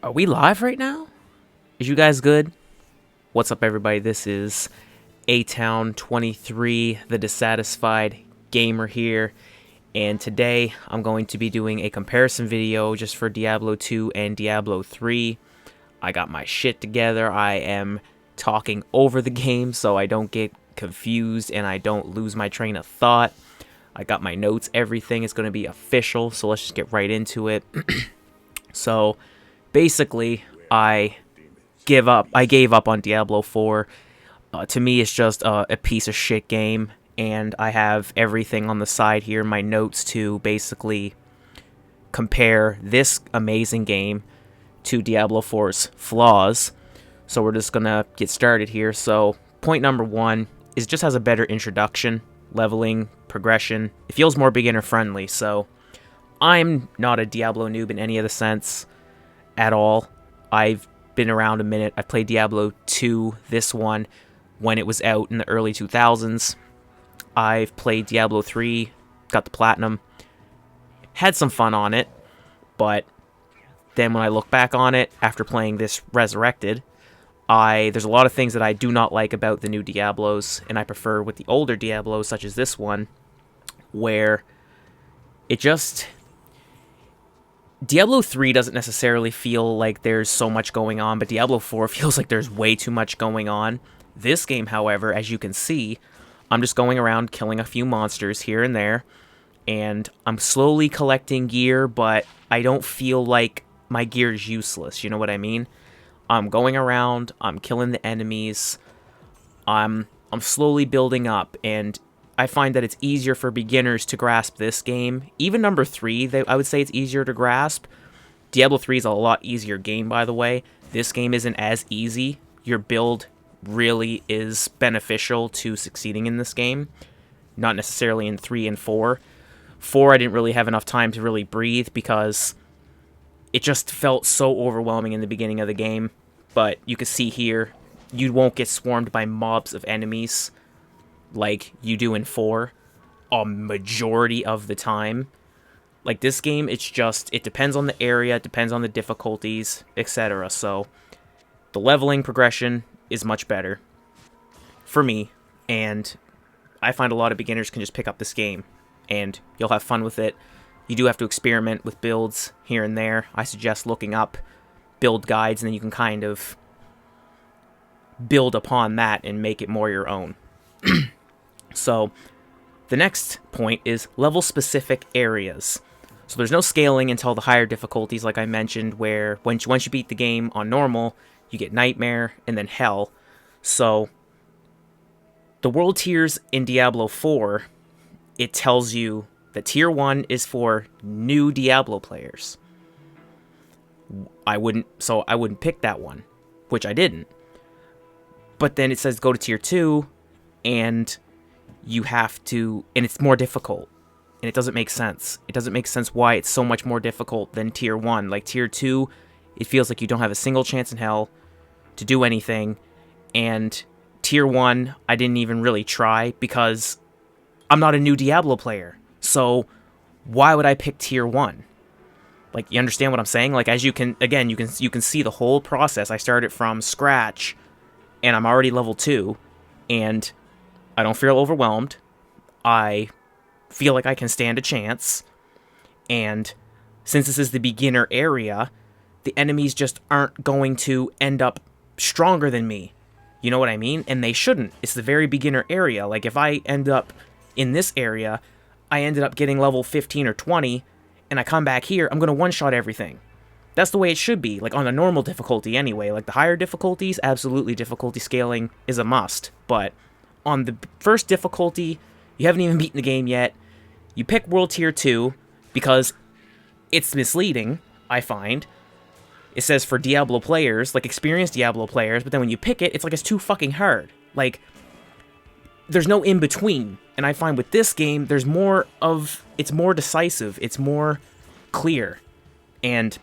Are we live right now? Is you guys good? What's up, everybody? This is A-Town 23, the dissatisfied gamer here, and today I'm going to be doing a comparison video just for Diablo 2 and Diablo 3. I got my shit together. I am talking over the game so I don't get confused and I don't lose my train of thought. I got my notes, everything is going to be official, so let's just get right into it. So basically, I gave up on Diablo 4. To me, it's just a piece of shit game, and I have everything on the side here, my notes, to basically compare this amazing game to Diablo 4's flaws. So we're just gonna get started here. So point number one is it just has a better introduction, leveling, progression. It feels more beginner friendly. So I'm not a Diablo noob in any of the sense at all. I've been around a minute. I played Diablo 2, this one, when it was out in the early 2000s. I've played Diablo 3, got the platinum, had some fun on it, but then when I look back on it after playing this Resurrected, there's a lot of things that I do not like about the new Diablos, and I prefer with the older Diablos, such as this one, where it just... Diablo 3 doesn't necessarily feel like there's so much going on, but Diablo 4 feels like there's way too much going on. This game, however, as you can see, I'm just going around killing a few monsters here and there, and I'm slowly collecting gear, but I don't feel like my gear is useless, you know what I mean? I'm going around, I'm killing the enemies, I'm slowly building up, and I find that it's easier for beginners to grasp this game. Even number 3, I would say it's easier to grasp. Diablo 3 is a lot easier game, by the way. This game isn't as easy. Your build really is beneficial to succeeding in this game. Not necessarily in 3 and 4. 4, I didn't really have enough time to really breathe because it just felt so overwhelming in the beginning of the game. But you can see here, you won't get swarmed by mobs of enemies like you do in 4 a majority of the time. Like this game, it depends on the area, it depends on the difficulties, etc. So the leveling progression is much better for me, and I find a lot of beginners can just pick up this game and you'll have fun with it. You do have to experiment with builds here and there. I suggest looking up build guides, and then you can kind of build upon that and make it more your own. So the next point is level-specific areas. So there's no scaling until the higher difficulties, like I mentioned, where once you beat the game on normal, you get Nightmare and then Hell. So the world tiers in Diablo 4, it tells you that Tier 1 is for new Diablo players. I wouldn't pick that one, which I didn't. But then it says go to Tier 2, and you have to, and it's more difficult, and it doesn't make sense. It doesn't make sense why it's so much more difficult than Tier 1. Like Tier 2, it feels like you don't have a single chance in hell to do anything, and Tier 1, I didn't even really try because I'm not a new Diablo player. So why would I pick Tier 1? Like, you understand what I'm saying? Like, as you can, again, you can see the whole process. I started from scratch, and I'm already level 2, and I don't feel overwhelmed. I feel like I can stand a chance. And since this is the beginner area, the enemies just aren't going to end up stronger than me. You know what I mean? And they shouldn't. It's the very beginner area. Like, if I end up in this area, I ended up getting level 15 or 20, and I come back here, I'm going to one-shot everything. That's the way it should be, like on a normal difficulty anyway. Like the higher difficulties, absolutely difficulty scaling is a must. But on the first difficulty, you haven't even beaten the game yet. You pick World Tier 2 because it's misleading, I find. It says for Diablo players, like experienced Diablo players, but then when you pick it, it's like it's too fucking hard. Like, there's no in-between. And I find with this game, it's more decisive, it's more clear. And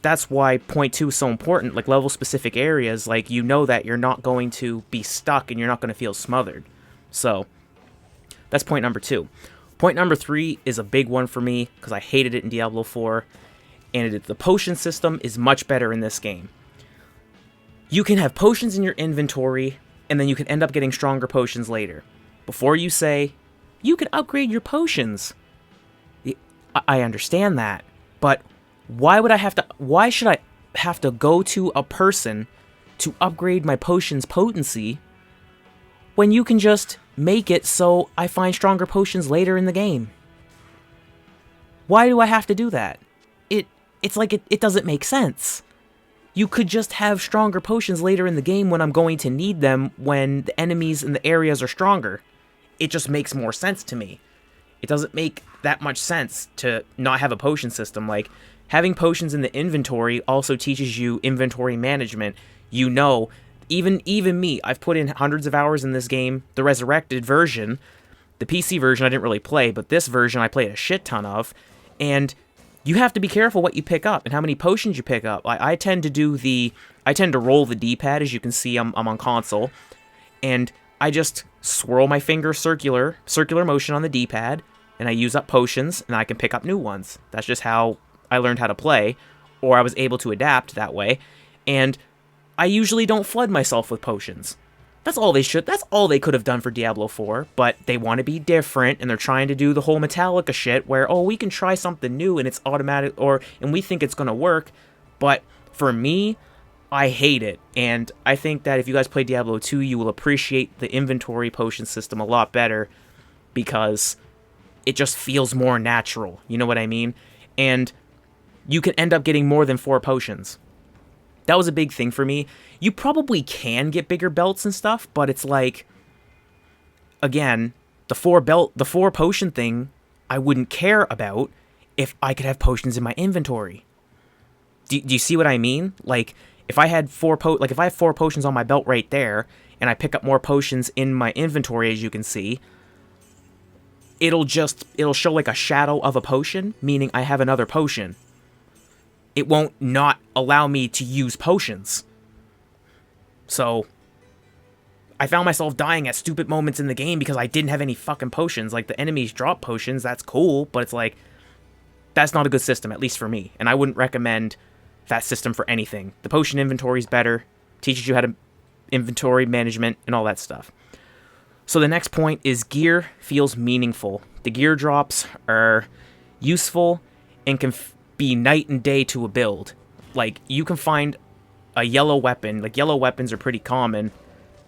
that's why point 2 is so important. Like, level-specific areas, like, you know that you're not going to be stuck and you're not going to feel smothered. So, that's point number 2. Point number 3 is a big one for me, because I hated it in Diablo 4, And the potion system is much better in this game. You can have potions in your inventory, and then you can end up getting stronger potions later. Before you say, you can upgrade your potions. I understand that, but why should I have to go to a person to upgrade my potion's potency when you can just make it so I find stronger potions later in the game? Why do I have to do that? It's like it doesn't make sense. You could just have stronger potions later in the game when I'm going to need them when the enemies in the areas are stronger. It just makes more sense to me. It doesn't make that much sense to not have a potion system. Like, having potions in the inventory also teaches you inventory management. You know, even me, I've put in hundreds of hours in this game. The resurrected version, the PC version I didn't really play, but this version I played a shit ton of. And you have to be careful what you pick up and how many potions you pick up. I tend to roll the D-pad, as you can see. I'm on console, and I just swirl my finger circular motion on the D-pad, and I use up potions, and I can pick up new ones. That's just how I learned how to play, or I was able to adapt that way. And I usually don't flood myself with potions. That's all they could have done for Diablo 4, but they want to be different, and they're trying to do the whole Metallica shit where, oh, we can try something new and it's automatic, and we think it's going to work. But for me, I hate it, and I think that if you guys play Diablo 2, you will appreciate the inventory potion system a lot better, because it just feels more natural, you know what I mean? And you can end up getting more than 4 potions. That was a big thing for me. You probably can get bigger belts and stuff, but it's like, again, the 4 potion thing, I wouldn't care about if I could have potions in my inventory. Do you see what I mean? Like, if I had 4 potions on my belt right there, and I pick up more potions in my inventory, as you can see, it'll show like a shadow of a potion, meaning I have another potion. It won't not allow me to use potions. So, I found myself dying at stupid moments in the game because I didn't have any fucking potions. Like, the enemies drop potions, that's cool, but it's like, that's not a good system, at least for me. And I wouldn't recommend that system for anything. The potion inventory is better, teaches you how to inventory management and all that stuff. So the next point is gear feels meaningful. The gear drops are useful and can be night and day to a build. Like, you can find a yellow weapon. Like, yellow weapons are pretty common,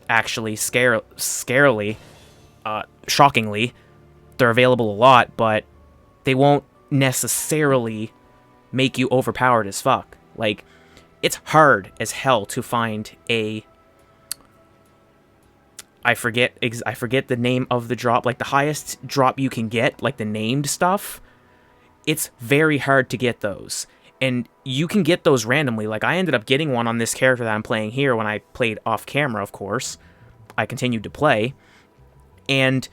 actually, shockingly. They're available a lot, but they won't necessarily make you overpowered as fuck. Like, it's hard as hell to find a... I forget the name of the drop. Like, the highest drop you can get, like the named stuff, it's very hard to get those. And you can get those randomly. Like, I ended up getting one on this character that I'm playing here when I played off camera, of course. I continued to play. And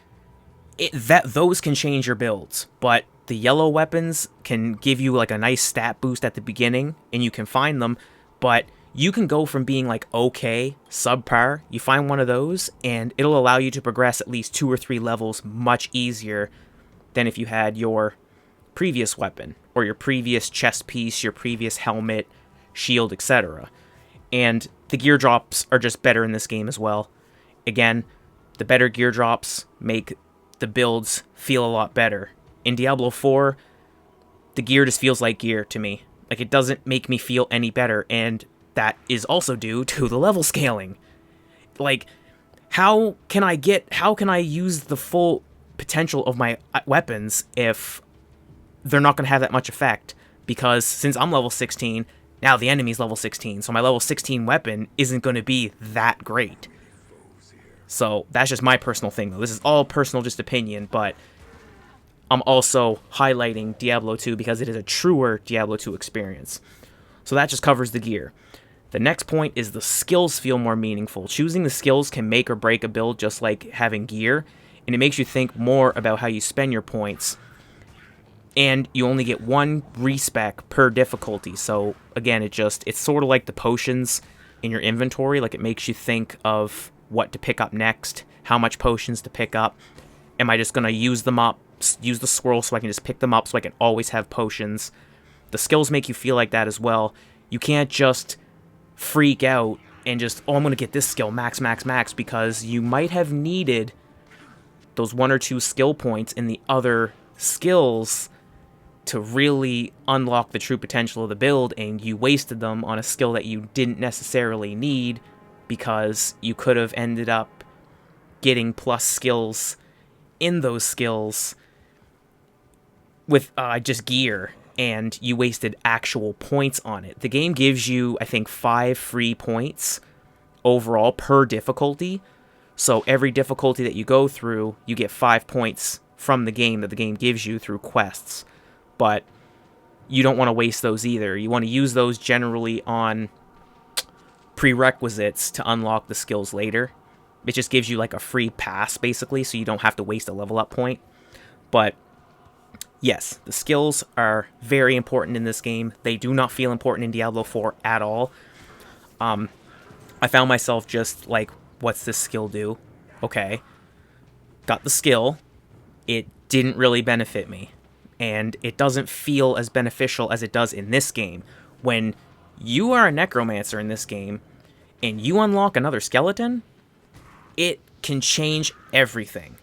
those can change your builds. But the yellow weapons can give you, like, a nice stat boost at the beginning, and you can find them. But you can go from being, like, okay, subpar, you find one of those, and it'll allow you to progress at least 2 or 3 levels much easier than if you had your previous weapon, or your previous chest piece, your previous helmet, shield, etc. And the gear drops are just better in this game as well. Again, the better gear drops make the builds feel a lot better. In Diablo 4, the gear just feels like gear to me. Like, it doesn't make me feel any better, and that is also due to the level scaling. Like, how can I use the full potential of my weapons if they're not going to have that much effect? Because since I'm level 16, now the enemy's level 16, so my level 16 weapon isn't going to be that great. So that's just my personal thing, though. This is all personal, just opinion, but I'm also highlighting Diablo 2 because it is a truer Diablo 2 experience. So that just covers the gear. The next point is the skills feel more meaningful. Choosing the skills can make or break a build, just like having gear, and it makes you think more about how you spend your points. And you only get 1 respec per difficulty, so again, it's sort of like the potions in your inventory. Like, it makes you think of what to pick up next, how much potions to pick up. Am I just going to use them up, use the swirl so I can just pick them up so I can always have potions? the skills make you feel like that as well. You can't just freak out and just, oh, I'm going to get this skill max, max, max, because you might have needed those 1 or 2 skill points in the other skills to really unlock the true potential of the build, and you wasted them on a skill that you didn't necessarily need because you could have ended up getting plus skills in those skills with just gear, and you wasted actual points on it. The game gives you, I think, 5 free points overall per difficulty. So every difficulty that you go through, you get 5 points from the game that the game gives you through quests. But you don't want to waste those either. You want to use those generally on prerequisites to unlock the skills later. It just gives you like a free pass, basically, so you don't have to waste a level up point. But yes, the skills are very important in this game. They do not feel important in Diablo 4 at all. I found myself just like, what's this skill do? Okay. Got the skill. It didn't really benefit me. And it doesn't feel as beneficial as it does in this game. When you are a necromancer in this game, and you unlock another skeleton, it can change everything.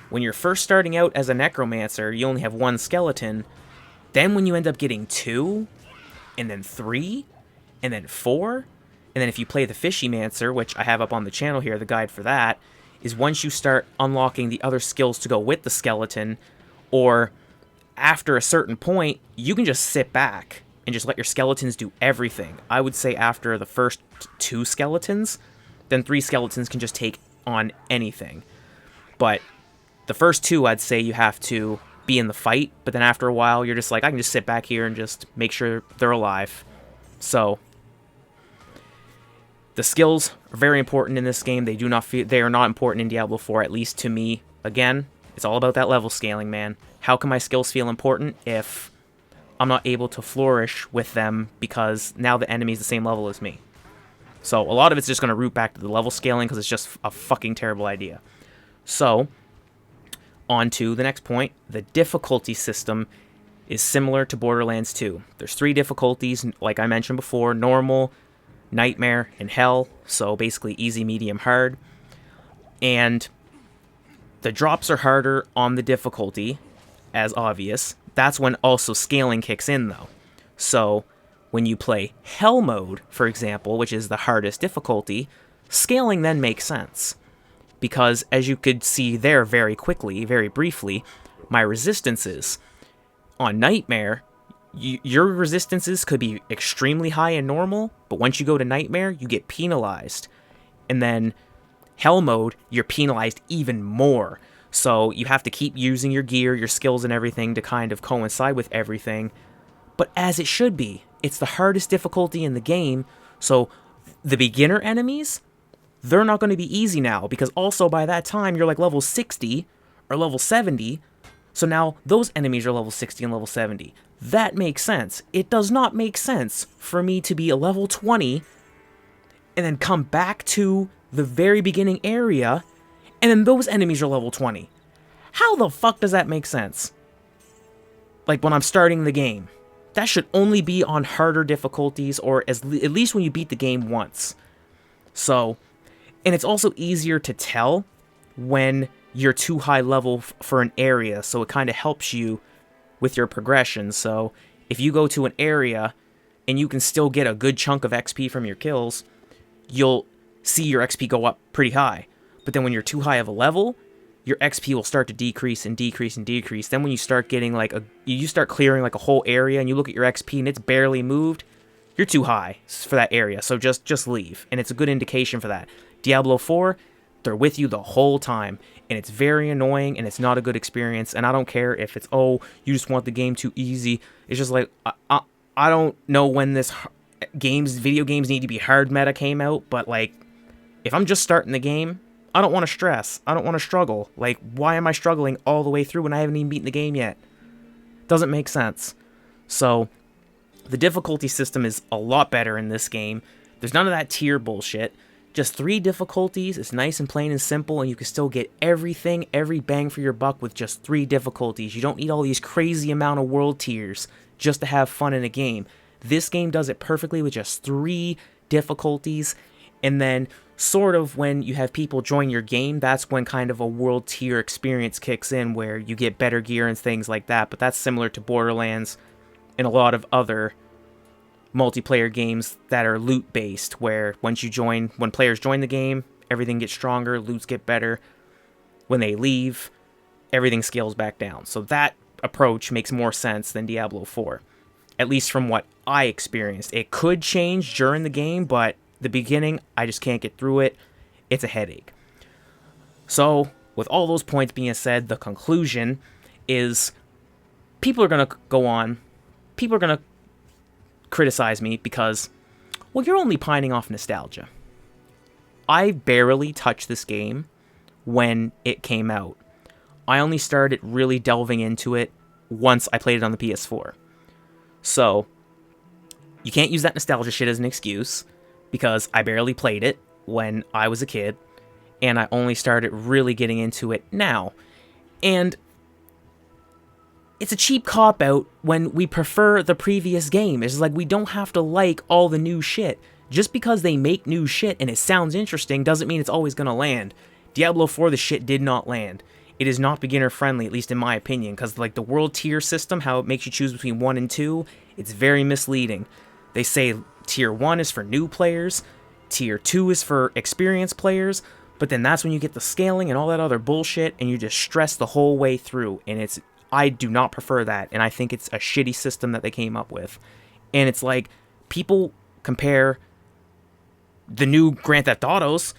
When you're first starting out as a necromancer, you only have 1 skeleton. Then when you end up getting 2, and then 3, and then 4, and then if you play the Fishymancer, which I have up on the channel here, the guide for that, is once you start unlocking the other skills to go with the skeleton, or after a certain point, you can just sit back and just let your skeletons do everything. I would say after the first 2 skeletons, then 3 skeletons can just take on anything. But the first 2, I'd say you have to be in the fight, but then after a while, you're just like, I can just sit back here and just make sure they're alive. So the skills are very important in this game. They are not important in Diablo 4, at least to me. Again, it's all about that level scaling, man. How can my skills feel important if I'm not able to flourish with them because now the enemy's the same level as me? So a lot of it's just going to root back to the level scaling because it's just a fucking terrible idea. So, on to the next point. The difficulty system is similar to Borderlands 2. There's 3 difficulties, like I mentioned before: normal, nightmare, and hell. So basically easy, medium, hard. And the drops are harder on the difficulty, as obvious. That's when also scaling kicks in, though. So when you play hell mode, for example, which is the hardest difficulty, scaling then makes sense. Because as you could see there very quickly, very briefly, my resistances on nightmare, your resistances could be extremely high in normal, but once you go to nightmare, you get penalized. And then hell mode, you're penalized even more. So you have to keep using your gear, your skills, and everything to kind of coincide with everything. But as it should be, it's the hardest difficulty in the game, so the beginner enemies, they're not going to be easy now, because also by that time, you're like level 60 or level 70, so now those enemies are level 60 and level 70. That makes sense. It does not make sense for me to be a level 20 and then come back to the very beginning area, and then those enemies are level 20. How the fuck does that make sense? Like, when I'm starting the game. That should only be on harder difficulties, or at least when you beat the game once. So, and it's also easier to tell when you're too high level for an area, so it kind of helps you with your progression. So, if you go to an area and you can still get a good chunk of XP from your kills, you'll see your XP go up pretty high. But then when you're too high of a level, your XP will start to decrease and decrease and decrease. Then when you start getting like you start clearing like a whole area and you look at your XP and it's barely moved, you're too high for that area. So just leave. And it's a good indication for that. Diablo 4, they're with you the whole time. And it's very annoying and it's not a good experience. And I don't care if it's, oh, you just want the game too easy. It's just like, I don't know when video games need to be hard meta came out, but like, if I'm just starting the game, I don't want to stress. I don't want to struggle. Like, why am I struggling all the way through when I haven't even beaten the game yet? Doesn't make sense. So, the difficulty system is a lot better in this game. There's none of that tier bullshit. Just 3 difficulties. It's nice and plain and simple, and you can still get everything, every bang for your buck with just 3 difficulties. You don't need all these crazy amount of world tiers just to have fun in a game. This game does it perfectly with just 3 difficulties, and then sort of when you have people join your game, that's when kind of a world tier experience kicks in where you get better gear and things like that. But that's similar to Borderlands and a lot of other multiplayer games that are loot based, where when players join the game, everything gets stronger, loots get better. When they leave, everything scales back down. So that approach makes more sense than Diablo 4, at least from what I experienced. It could change during the game, but the beginning, I just can't get through it. It's a headache. So, with all those points being said, the conclusion is people are going to criticize me because, well, you're only pining off nostalgia. I barely touched this game when it came out. I only started really delving into it once I played it on the PS4. So, you can't use that nostalgia shit as an excuse, because I barely played it when I was a kid, and I only started really getting into it now. And it's a cheap cop-out when we prefer the previous game. It's like we don't have to like all the new shit. Just because they make new shit and it sounds interesting doesn't mean it's always gonna land. Diablo 4, the shit did not land. It is not beginner-friendly, at least in my opinion, because like the world tier system, how it makes you choose between 1 and 2, it's very misleading. They say Tier 1 is for new players, Tier 2 is for experienced players, but then that's when you get the scaling and all that other bullshit, and you just stress the whole way through, and I do not prefer that, and I think it's a shitty system that they came up with. And it's like, people compare the new Grand Theft Autos.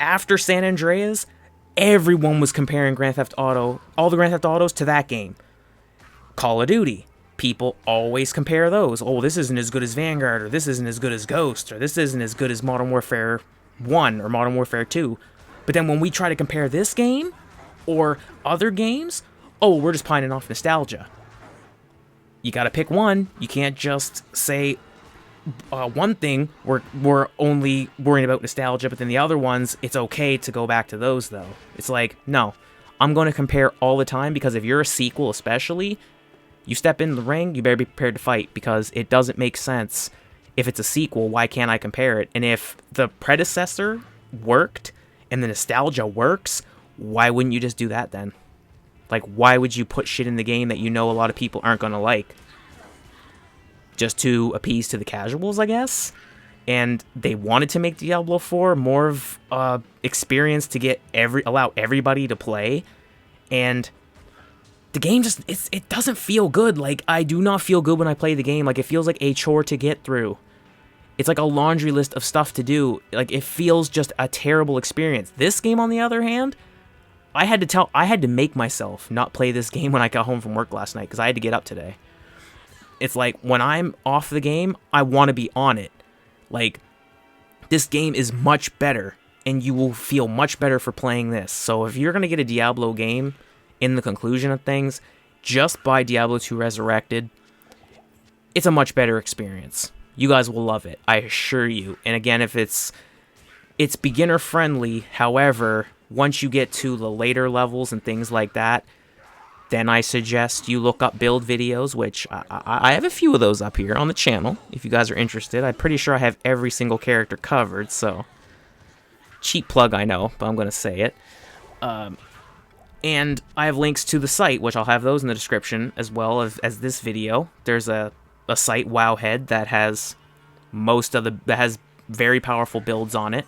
After San Andreas, everyone was comparing Grand Theft Auto, all the Grand Theft Autos, to that game. Call of Duty. People always compare those. Oh, this isn't as good as Vanguard, or this isn't as good as Ghost, or this isn't as good as Modern Warfare 1 or Modern Warfare 2. But then when we try to compare this game or other games, oh, we're just pining off nostalgia. You gotta pick one. You can't just say one thing, we're only worrying about nostalgia, but then the other ones, it's okay to go back to those, though. It's like, no. I'm going to compare all the time, because if you're a sequel especially, you step in the ring, you better be prepared to fight, because it doesn't make sense. If it's a sequel, why can't I compare it? And if the predecessor worked, and the nostalgia works, why wouldn't you just do that then? Like, why would you put shit in the game that you know a lot of people aren't going to like? Just to appease to the casuals, I guess? And they wanted to make Diablo 4 more of experience to allow everybody to play. And the game just, it doesn't feel good. Like, I do not feel good when I play the game. Like, it feels like a chore to get through. It's like a laundry list of stuff to do. Like, it feels just a terrible experience. This game, on the other hand, I had to make myself not play this game when I got home from work last night, because I had to get up today. It's like, when I'm off the game, I want to be on it. Like, this game is much better, and you will feel much better for playing this. So if you're going to get a Diablo game, in the conclusion of things, just buy Diablo 2 Resurrected. It's a much better experience. You guys will love it, I assure you. And again, if it's beginner friendly, however, once you get to the later levels and things like that, then I suggest you look up build videos, which I have a few of those up here on the channel, if you guys are interested. I'm pretty sure I have every single character covered, so cheap plug, I know, but I'm going to say it. And I have links to the site, which I'll have those in the description, as well as this video. There's a site, Wowhead, that has that has very powerful builds on it.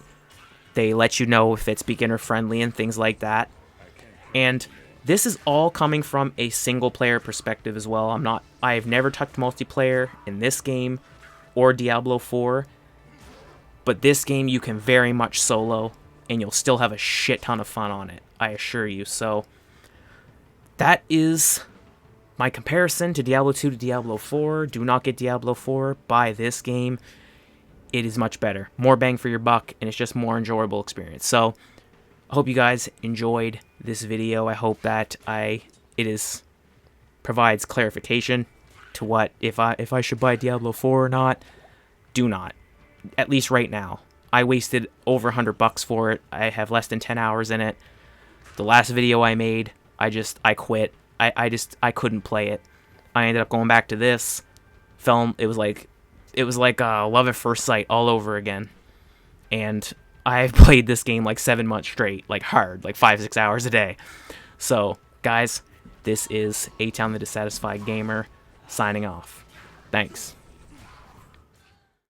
They let you know if it's beginner friendly and things like that. And this is all coming from a single player perspective as well. I've never touched multiplayer in this game or Diablo 4, but this game you can very much solo, and you'll still have a shit ton of fun on it, I assure you. So that is my comparison to Diablo 2 to Diablo 4. Do not get Diablo 4. Buy this game. It is much better. More bang for your buck, and it's just more enjoyable experience. So I hope you guys enjoyed this video. I hope that it provides clarification to what if I should buy Diablo 4 or not. Do not. At least right now. I wasted over $100 for it. I have less than 10 hours in it. The last video I made, I quit. I couldn't play it. I ended up going back to this film. It was like love at first sight all over again. And I've played this game like 7 months straight, like hard, like 5-6 hours a day. So, guys, this is A-Town the Dissatisfied Gamer signing off. Thanks.